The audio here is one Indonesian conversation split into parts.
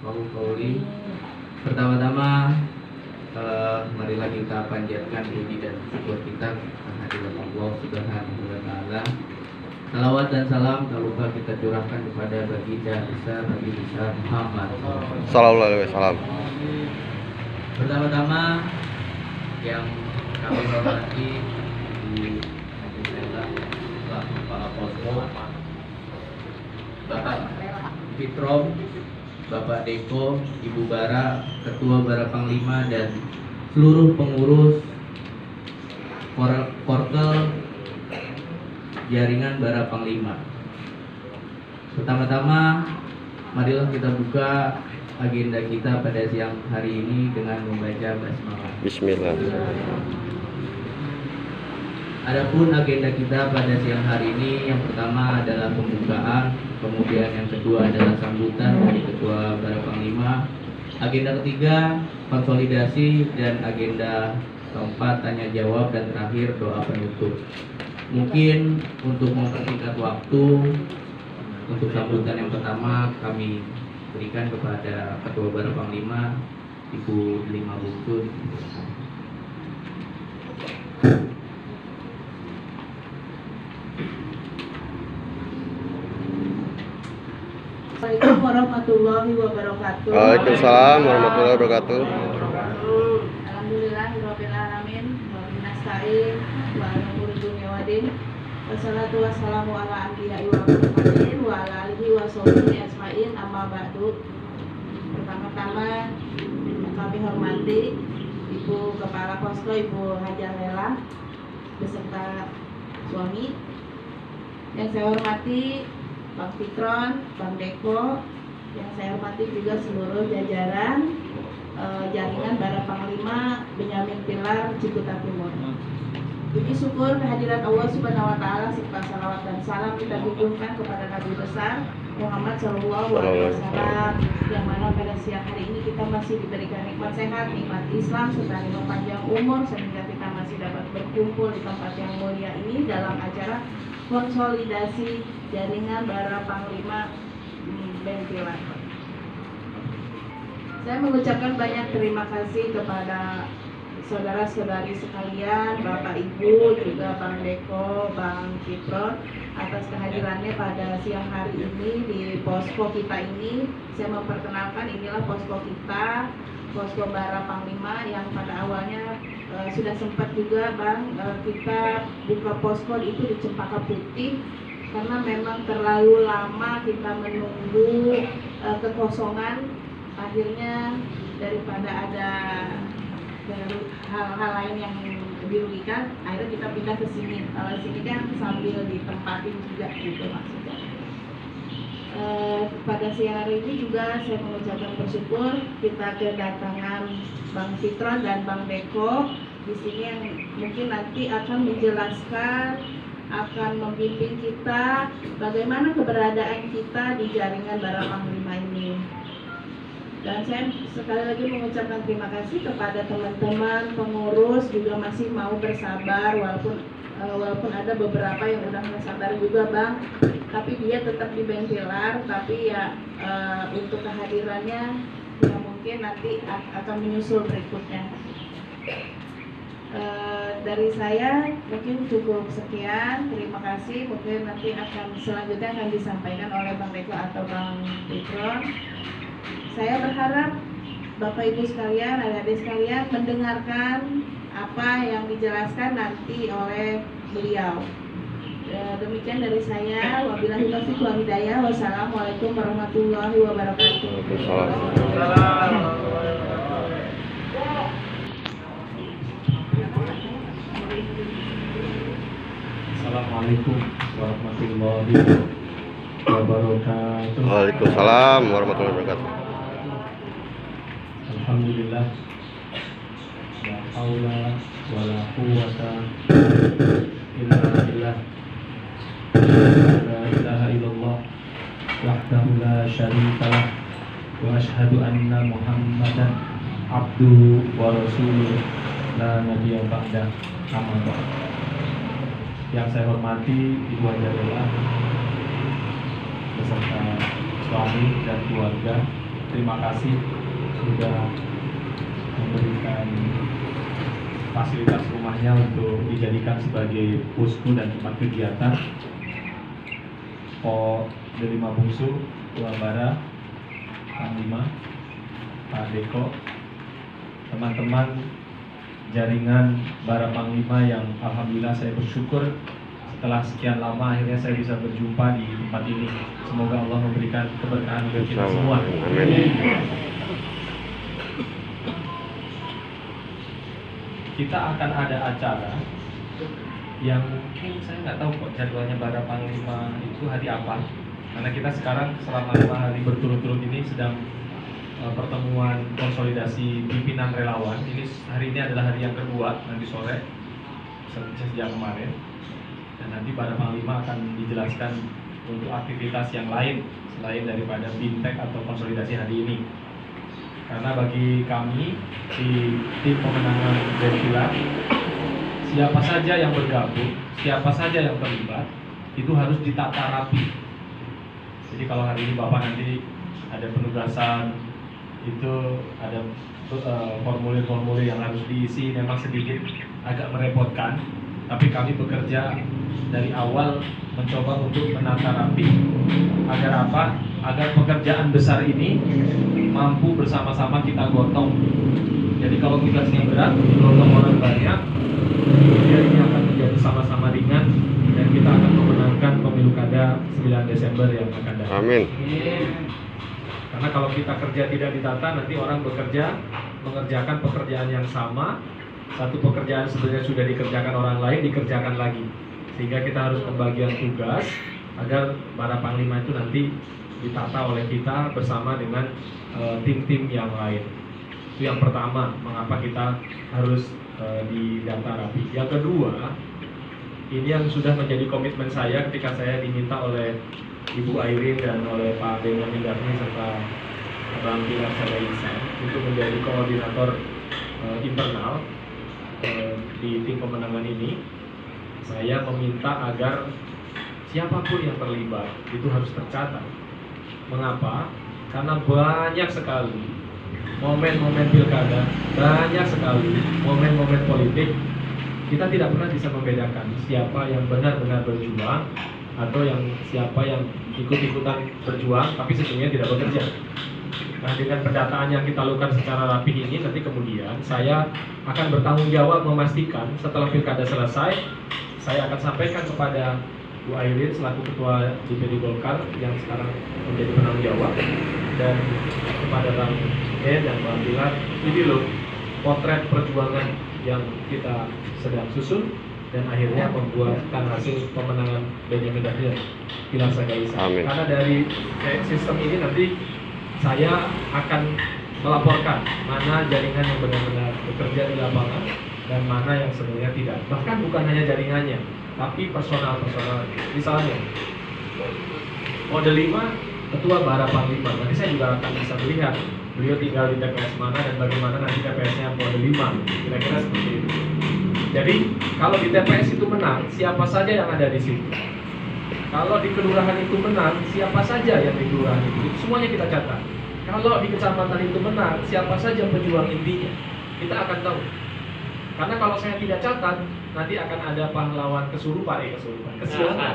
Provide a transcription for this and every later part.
yafqahu qawli. Pertama-tama marilah kita panjatkan puji dan syukur kita kehadirat Allah Subhanahu wa taala. Salawat dan salam tak lupa kita curahkan kepada baginda besar Nabi besar Muhammad Sallallahu alaihi wasallam. Pertama-tama yang kami hormati di selaku kepala posko Bapak Fitrom, Bapak Deko, Ibu Bara, Ketua Bara Panglima dan seluruh pengurus Korkel jaringan Bara Panglima. Pertama-tama marilah kita buka agenda kita pada siang hari ini dengan membaca basmalah. Bismillah. Adapun agenda kita pada siang hari ini, yang pertama adalah pembukaan, kemudian yang kedua adalah sambutan dari Ketua Bara Panglima, agenda ketiga konsolidasi, dan agenda keempat tanya jawab, dan terakhir doa penutup. Mungkin untuk mempersingkat waktu, untuk sambutan yang pertama kami berikan kepada Ketua Bara Panglima, Ibu Lima Bungsun. Assalamualaikum warahmatullahi wabarakatuh. Waalaikumsalam warahmatullahi wabarakatuh. Alhamdulillahirabbil alamin wa nasta'in wa ala umuri dunya waddin. Wassalatu wassalamu ala anbiya'i wa mursalin wa ala alihi wa sahbihi ajmain, amma ba'du. Pertama-tama kami hormati Ibu Kepala Posko Ibu Hajar Lela beserta suami. Yang saya hormati Bang Fitron, Bang Deko, yang saya hormati juga seluruh jajaran jaringan Bara Panglima Benyamin Pilar Ciputat Timur. Puji syukur kehadirat Allah Subhanahu wa taala serta salawat dan salam kita hubungkan kepada Nabi besar Muhammad Shallallahu alaihi wasallam, yang mana pada siang hari ini kita masih diberikan nikmat sehat, nikmat Islam serta nikmat panjang umur sehingga kita masih dapat berkumpul di tempat yang mulia ini dalam acara konsolidasi jaringan Bara Panglima Benpilar. Saya mengucapkan banyak terima kasih kepada saudara-saudari sekalian, Bapak Ibu, juga Bang Deko, Bang Fitron atas kehadirannya pada siang hari ini di posko kita ini. Saya memperkenalkan, inilah posko kita, posko Bara Panglima, yang pada awalnya sudah sempat juga Bang kita buka posko itu di Cempaka Putih karena memang terlalu lama kita menunggu kekosongan. Akhirnya daripada ada hal-hal lain yang dirugikan, akhirnya kita pindah ke sini. Kalau sini kan sambil ditempatin juga gitu maksudnya. Pada siang hari ini juga saya mengucapkan bersyukur kita kedatangan Bang Fitron dan Bang Deko di sini yang mungkin nanti akan menjelaskan, akan membimbing kita bagaimana keberadaan kita di jaringan Bara Panglima ini. Dan saya sekali lagi mengucapkan terima kasih kepada teman-teman pengurus juga masih mau bersabar walaupun ada beberapa yang udah nggak sabar juga Bang, tapi dia tetap di Benpilar, tapi ya untuk kehadirannya ya mungkin nanti akan menyusul berikutnya. Dari saya mungkin cukup sekian, terima kasih. Mungkin nanti selanjutnya akan disampaikan oleh Bang Deko atau Bang Fitron. Saya berharap Bapak Ibu sekalian, adik-adik sekalian mendengarkan apa yang dijelaskan nanti oleh beliau. Demikian dari saya. Wabillahi taufiq wal hidayah. Wassalamualaikum warahmatullahi wabarakatuh. Assalamualaikum warahmatullahi wabarakatuh. Waalaikumsalam warahmatullahi wabarakatuh. Alhamdulillah. La haula wala quwwata illa billah. La ilaha illallah wahdahu la syarikalah wa asyhadu anna Muhammadan abduhu wa rasuluh la nabiyya ba'da. Amma ba'd. Yang saya hormati Ibu Hajar Lela beserta suami dan keluarga, terima kasih sudah memberikan fasilitas rumahnya untuk dijadikan sebagai posko dan tempat kegiatan. Delima Bungsu, Tua Bara, Panglima, Pak Deko, teman-teman jaringan Bara Panglima yang alhamdulillah saya bersyukur setelah sekian lama akhirnya saya bisa berjumpa di tempat ini. Semoga Allah memberikan keberkahan bagi kita semua. Amin. Kita akan ada acara yang mungkin saya nggak tahu kok jadwalnya Bara Panglima itu hari apa, karena kita sekarang selama 5 hari berturut-turut ini sedang pertemuan konsolidasi pimpinan relawan. Ini hari ini adalah hari yang kedua, nanti sore sejak kemarin, dan nanti Bara Panglima akan dijelaskan untuk aktivitas yang lain selain daripada BIMTEK atau konsolidasi hari ini. Karena bagi kami di tim pemenangan Denpila, siapa saja yang bergabung, siapa saja yang terlibat, itu harus ditata rapi. Jadi kalau hari ini Bapak nanti ada penugasan, itu ada formulir-formulir yang harus diisi, memang sedikit agak merepotkan, tapi kami bekerja dari awal mencoba untuk menata rapi. Agar apa? Agar pekerjaan besar ini mampu bersama-sama kita gotong. Jadi kalau tugasnya berat, digotong orang banyak, kemudian ini akan menjadi sama-sama ringan, dan kita akan memenangkan pemilu kada 9 Desember yang akan datang. Amin. Karena kalau kita kerja tidak ditata, nanti orang bekerja mengerjakan pekerjaan yang sama. Satu pekerjaan sebenarnya sudah dikerjakan orang lain, dikerjakan lagi. Sehingga kita harus pembagian tugas agar para panglima itu nanti ditata oleh kita bersama dengan tim-tim yang lain. Itu yang pertama, mengapa kita harus didata rapi. Yang kedua, ini yang sudah menjadi komitmen saya ketika saya diminta oleh Ibu Airin dan oleh Pak Benyamin Daphne serta Bang Pilar Sadaisan untuk menjadi koordinator internal di tim pemenangan ini. Saya meminta agar siapapun yang terlibat itu harus tercatat. Mengapa? Karena banyak sekali momen-momen pilkada, banyak sekali momen-momen politik, kita tidak pernah bisa membedakan siapa yang benar-benar berjuang atau yang siapa yang ikut-ikutan berjuang tapi sesungguhnya tidak bekerja. Nah, dengan pendataan yang kita lakukan secara rapi ini, nanti kemudian saya akan bertanggung jawab memastikan setelah pilkada selesai, saya akan sampaikan kepada Bu Airin selaku Ketua DPD Golkar yang sekarang menjadi penanggung jawab, dan kepada Bang Ben dan Bang Pilar, ini loh potret perjuangan yang kita sedang susun dan akhirnya membuatkan hasil pemenangan Benyamin Daphne Pilar Sadaisan. Karena dari sistem ini nanti saya akan melaporkan mana jaringan yang benar-benar bekerja di lapangan dan mana yang sebenarnya tidak. Bahkan bukan hanya jaringannya, tapi personal-personal. Misalnya, Model 5 Ketua Bara Panglima, nanti saya juga akan bisa melihat beliau tinggal di TPS mana dan bagaimana nanti TPS-nya Model 5, kira-kira seperti itu. Jadi, kalau di TPS itu menang, siapa saja yang ada di situ. Kalau di kelurahan itu menang, siapa saja yang di kelurahan itu semuanya kita catat. Kalau di kecamatan itu menang, siapa saja pejuang intinya, kita akan tahu. Karena kalau saya tidak catat, nanti akan ada pahlawan kesiangan.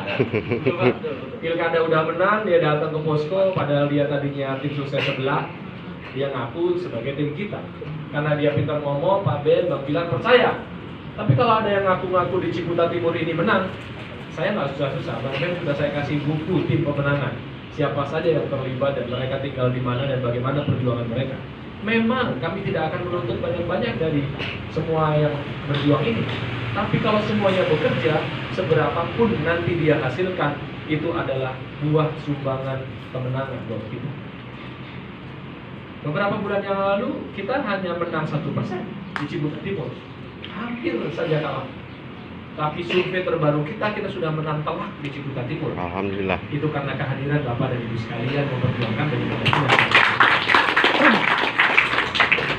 Pilkada udah menang, dia datang ke posko, padahal dia tadinya tim sukses sebelah, dia ngaku sebagai tim kita. Karena dia pintar ngomong, Pak Ben, Bang Pilar percaya. Tapi kalau ada yang ngaku-ngaku di Ciputa Timur ini menang, saya nggak susah-susah. Bang Ben sudah saya kasih buku tim pemenangan. Siapa saja yang terlibat dan mereka tinggal di mana dan bagaimana perjuangan mereka. Memang kami tidak akan menuntut banyak-banyak dari semua yang berjuang ini. Tapi kalau semuanya bekerja, seberapapun nanti dia hasilkan, itu adalah buah sumbangan kemenangan buat kita. Beberapa bulan yang lalu, kita hanya menang 1% di Ciputa Timur. Hampir saja kalah. Tapi survei terbaru kita sudah menang telak di Ciputa Timur. Alhamdulillah. Itu karena kehadiran Bapak dan Ibu sekalian memperjuangkan dari kita.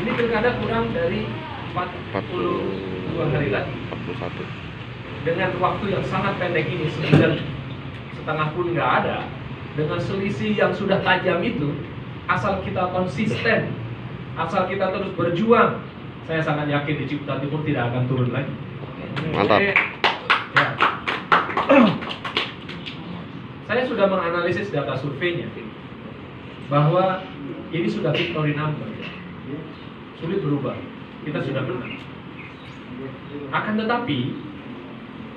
Ini pilkada kurang dari 42 hari lagi. 41. Dengan waktu yang sangat pendek ini, 9,5 pun nggak ada. Dengan selisih yang sudah tajam itu, asal kita konsisten, asal kita terus berjuang, saya sangat yakin di Ciputat Timur tidak akan turun lagi. Mantap. Oke. Ya. Saya sudah menganalisis data surveinya bahwa ini sudah victory number, sulit berubah. Kita sudah menang. Akan tetapi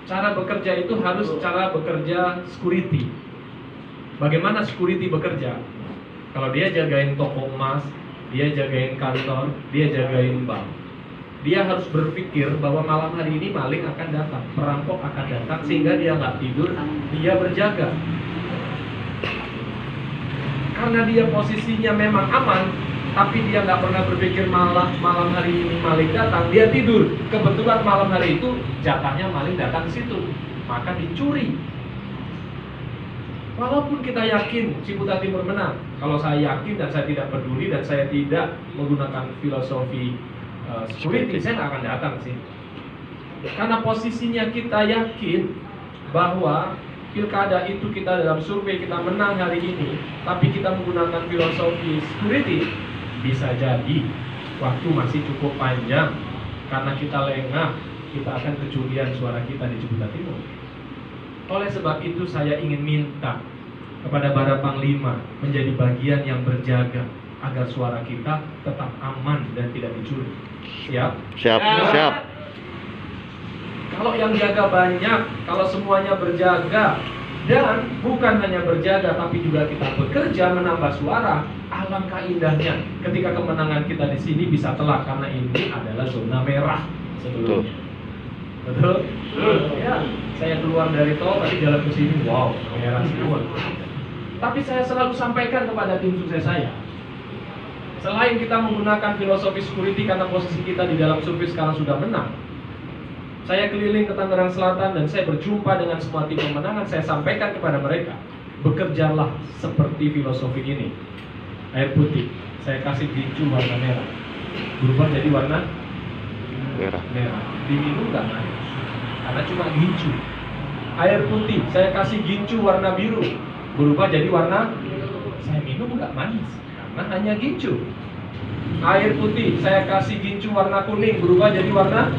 cara bekerja itu harus cara bekerja security. Bagaimana security bekerja? Kalau dia jagain toko emas, dia jagain kantor, dia jagain bank, dia harus berpikir bahwa malam hari ini maling akan datang, perampok akan datang, sehingga dia nggak tidur, dia berjaga. Karena dia posisinya memang aman, tapi dia nggak pernah berpikir malam hari ini maling datang, dia tidur. Kebetulan malam hari itu jatahnya maling datang ke situ, maka dicuri. Walaupun kita yakin Ciputat Timur menang, kalau saya yakin dan saya tidak peduli dan saya tidak menggunakan filosofi security, saya nggak akan datang sih. Karena posisinya kita yakin bahwa pilkada itu kita dalam survei kita menang hari ini, tapi kita menggunakan filosofi security, bisa jadi waktu masih cukup panjang karena kita lengah, kita akan kecurian suara kita di Ciputat Timur. Oleh sebab itu saya ingin minta kepada para panglima menjadi bagian yang berjaga agar suara kita tetap aman dan tidak dicuri. Siap? Siap, siap. Kalau yang jaga banyak, kalau semuanya berjaga, dan bukan hanya berjaga tapi juga kita bekerja menambah suara, alangkah indahnya ketika kemenangan kita di sini bisa telak, karena ini adalah zona merah sebelumnya. Betul? Ya, saya keluar dari tol tadi jalan ke sini, wow, merah semua. Tapi saya selalu sampaikan kepada tim sukses saya, selain kita menggunakan filosofi security karena posisi kita di dalam survei sekarang sudah menang, saya keliling ke Tangerang Selatan dan saya berjumpa dengan semua tim pemenangan. Saya sampaikan kepada mereka, bekerjalah seperti filosofi ini. Air putih, saya kasih gincu warna merah, berubah jadi warna Merah. Diminum nggak manis, karena cuma gincu. Air putih, saya kasih gincu warna biru, berubah jadi warna, saya minum nggak manis, karena hanya gincu. Air putih, saya kasih gincu warna kuning, berubah jadi warna,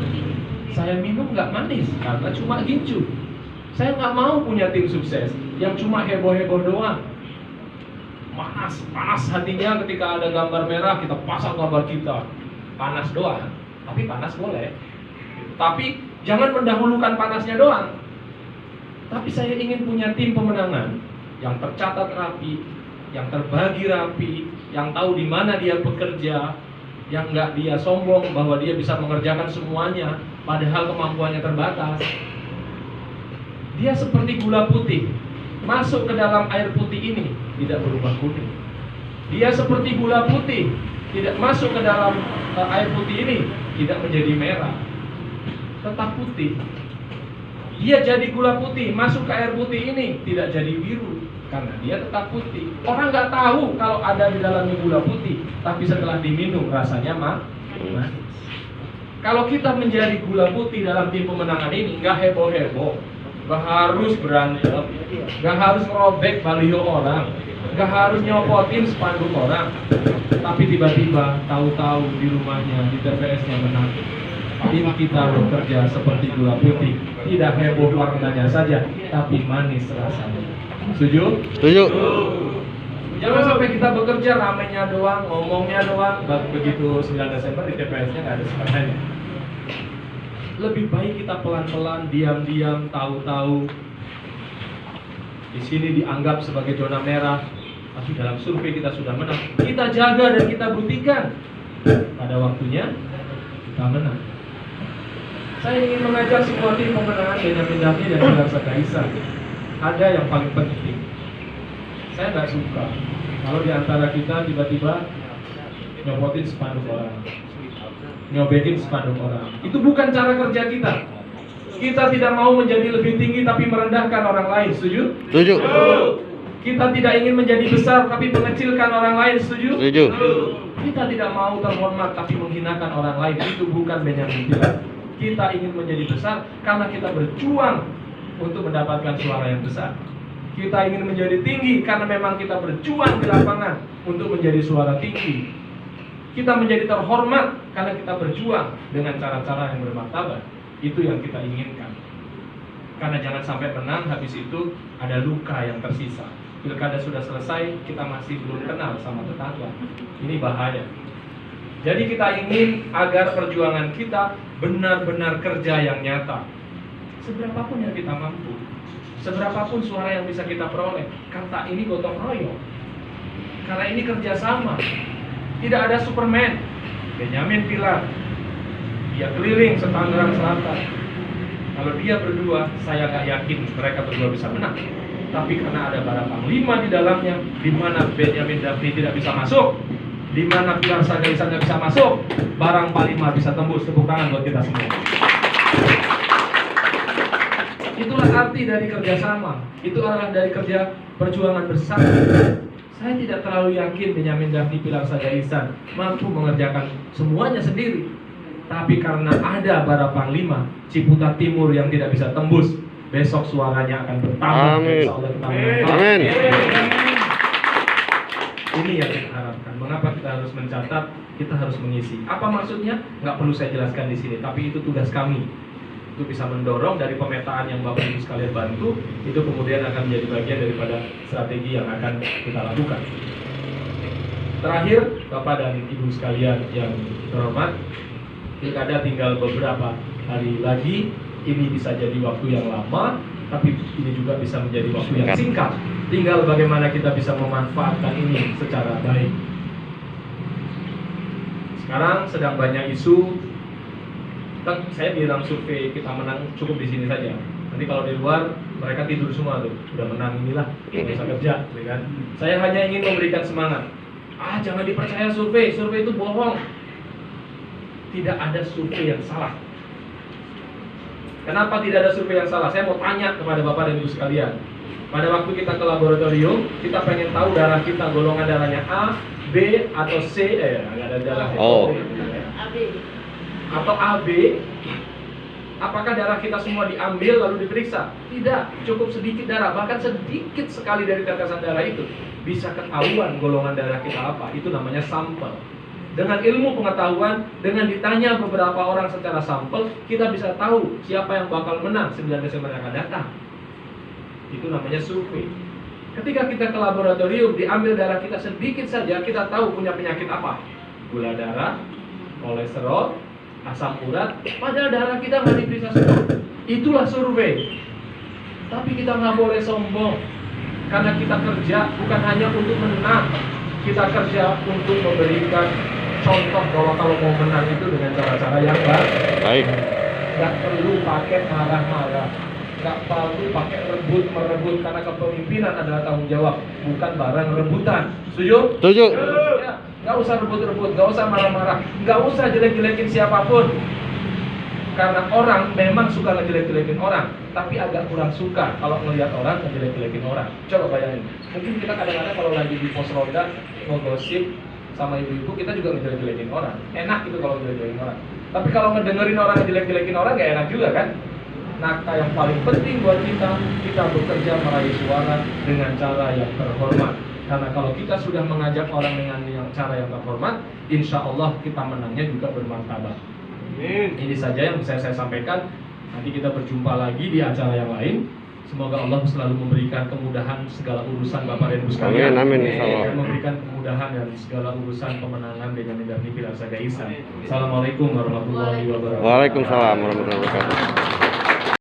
saya minum nggak manis, karena cuma gincu. Saya nggak mau punya tim sukses yang cuma heboh-heboh doang. Panas hatinya ketika ada gambar merah, kita pasang gambar kita. Panas doang, tapi panas boleh. Tapi jangan mendahulukan panasnya doang. Tapi saya ingin punya tim pemenangan yang tercatat rapi, yang terbagi rapi, yang tahu di mana dia bekerja, yang nggak dia sombong bahwa dia bisa mengerjakan semuanya, padahal kemampuannya terbatas. Dia seperti gula putih, masuk ke dalam air putih ini tidak berubah kuning. Dia seperti gula putih, tidak masuk ke dalam air putih ini tidak menjadi merah, tetap putih. Dia jadi gula putih, masuk ke air putih ini tidak jadi biru, karena dia tetap putih. Orang nggak tahu kalau ada di dalamnya gula putih, tapi setelah diminum rasanya manis. Kalau kita menjadi gula putih dalam tim pemenangan ini, nggak heboh-heboh, nggak harus berantem, nggak harus merobek baliho orang, nggak harus nyopotin spanduk orang, tapi tiba-tiba tahu-tahu di rumahnya, di TPS-nya menang. Tim kita bekerja seperti gula putih, tidak heboh warnanya saja, tapi manis rasanya. Setuju? Setuju. Jangan sampai kita bekerja ramenya doang, ngomongnya doang, begitu 9 Desember di TPS-nya nggak ada sebenarnya. Lebih baik kita pelan-pelan, diam-diam, tahu-tahu. Di sini dianggap sebagai zona merah, tapi dalam survei kita sudah menang. Kita jaga dan kita buktikan. Pada waktunya kita menang. Saya ingin mengajak semua tim pemenangan Benyamin Dhafni dan Gilang Kaisar. Ada yang paling penting. Saya nggak suka kalau di antara kita tiba-tiba nyopotin spanduk orang, nyobetin spanduk orang. Itu bukan cara kerja kita. Kita tidak mau menjadi lebih tinggi tapi merendahkan orang lain. Setuju? Setuju. Kita tidak ingin menjadi besar tapi mengecilkan orang lain. Setuju? Setuju. Kita tidak mau terhormat tapi menghinakan orang lain. Itu bukan Benyamin Dhafni. Kita ingin menjadi besar karena kita berjuang untuk mendapatkan suara yang besar. Kita ingin menjadi tinggi karena memang kita berjuang di lapangan untuk menjadi suara tinggi. Kita menjadi terhormat karena kita berjuang dengan cara-cara yang bermartabat. Itu yang kita inginkan. Karena jangan sampai menang, habis itu ada luka yang tersisa. Pilkada sudah selesai, kita masih belum kenal sama tetangga. Ini bahaya. Jadi kita ingin agar perjuangan kita benar-benar kerja yang nyata. Seberapapun yang kita mampu, seberapapun suara yang bisa kita peroleh, kata ini gotong royong. Karena ini kerjasama. Tidak ada Superman. Benyamin Pilar, dia keliling Tangerang Selatan. Kalau dia berdua, saya nggak yakin mereka berdua bisa menang. Tapi karena ada para panglima di dalamnya, di mana Benyamin Daphni tidak bisa masuk, di mana Pilar Sagaisan nggak bisa masuk, barang Panglima bisa tembus. Tepuk tangan buat kita semua. Itulah arti dari kerjasama. Itu adalah dari kerja perjuangan bersama. Saya tidak terlalu yakin Benyamin Daphni Pilar Sagaisan mampu mengerjakan semuanya sendiri. Tapi karena ada para panglima Ciputat Timur yang tidak bisa tembus, besok suaranya akan bertambah. Amin. Insya Allah kita menang. Amin. Ini yang kita harapkan. Mengapa kita harus mencatat? Kita harus mengisi. Apa maksudnya? Nggak perlu saya jelaskan di sini. Tapi itu tugas kami. Itu bisa mendorong dari pemetaan yang Bapak Ibu sekalian bantu. Itu kemudian akan menjadi bagian daripada strategi yang akan kita lakukan. Terakhir, Bapak dan Ibu sekalian yang terhormat, pilkada tinggal beberapa hari lagi. Ini bisa jadi waktu yang lama, tapi ini juga bisa menjadi waktu yang singkat. Tinggal bagaimana kita bisa memanfaatkan ini secara baik. Sekarang sedang banyak isu. Saya bilang survei kita menang cukup di sini saja. Nanti kalau di luar mereka tidur semua tuh, udah menang inilah, bisa kerja, gitu kan? Saya hanya ingin memberikan semangat. Jangan dipercaya survei itu bohong. Tidak ada survei yang salah. Kenapa tidak ada survei yang salah? Saya mau tanya kepada Bapak dan Ibu sekalian. Pada waktu kita ke laboratorium, kita pengen tahu darah kita golongan darahnya A, B, atau C. Nggak ada darah. AB. Atau AB. Apakah darah kita semua diambil lalu diperiksa? Tidak, cukup sedikit darah. Bahkan sedikit sekali dari tetesan darah itu bisa ketahuan golongan darah kita apa. Itu namanya sampel. Dengan ilmu pengetahuan, dengan ditanya beberapa orang secara sampel, kita bisa tahu siapa yang bakal menang 9 Desember yang akan datang. Itu namanya survei. Ketika kita ke laboratorium, diambil darah kita sedikit saja, kita tahu punya penyakit apa. Gula darah, kolesterol, asam urat, padahal darah kita nggak diperiksa semua. Itulah survei. Tapi kita nggak boleh sombong, karena kita kerja bukan hanya untuk menang. Kita kerja untuk memberikan contoh bahwa kalau mau menang itu dengan cara-cara yang baik. Nggak perlu pakai marah-marah, nggak perlu pakai merebut, karena kepemimpinan adalah tanggung jawab, bukan barang rebutan. Setuju? Setuju. Ya, nggak usah rebut-rebut, nggak usah marah-marah, nggak usah jelek-jelekin siapapun. Karena orang memang suka ngejelek-jelekin orang, tapi agak kurang suka kalau melihat orang ngejelek-jelekin orang. Coba bayangin, mungkin kita kadang-kadang kalau lagi di pos ronda ngegosip sama ibu-ibu, kita juga ngejelek-jelekin orang. Enak gitu kalau ngejelek-jelekin orang. Tapi kalau ngedengerin orang ngejelek-jelekin orang, gak enak juga kan? Nah, yang paling penting buat kita bekerja meraih suara dengan cara yang terhormat. Karena kalau kita sudah mengajak orang dengan cara yang terhormat, insya Allah kita menangnya juga bermartabat. Ini saja yang bisa saya sampaikan. Nanti kita berjumpa lagi di acara yang lain. Semoga Allah selalu memberikan kemudahan segala urusan Bapak dan Ibu sekalian. Amin, insyaallah. Dan memberikan kemudahan dan segala urusan pemenangan Benyamin Daphni Pilar Sagaisan. Assalamualaikum warahmatullahi wabarakatuh. Waalaikumsalam warahmatullahi wabarakatuh.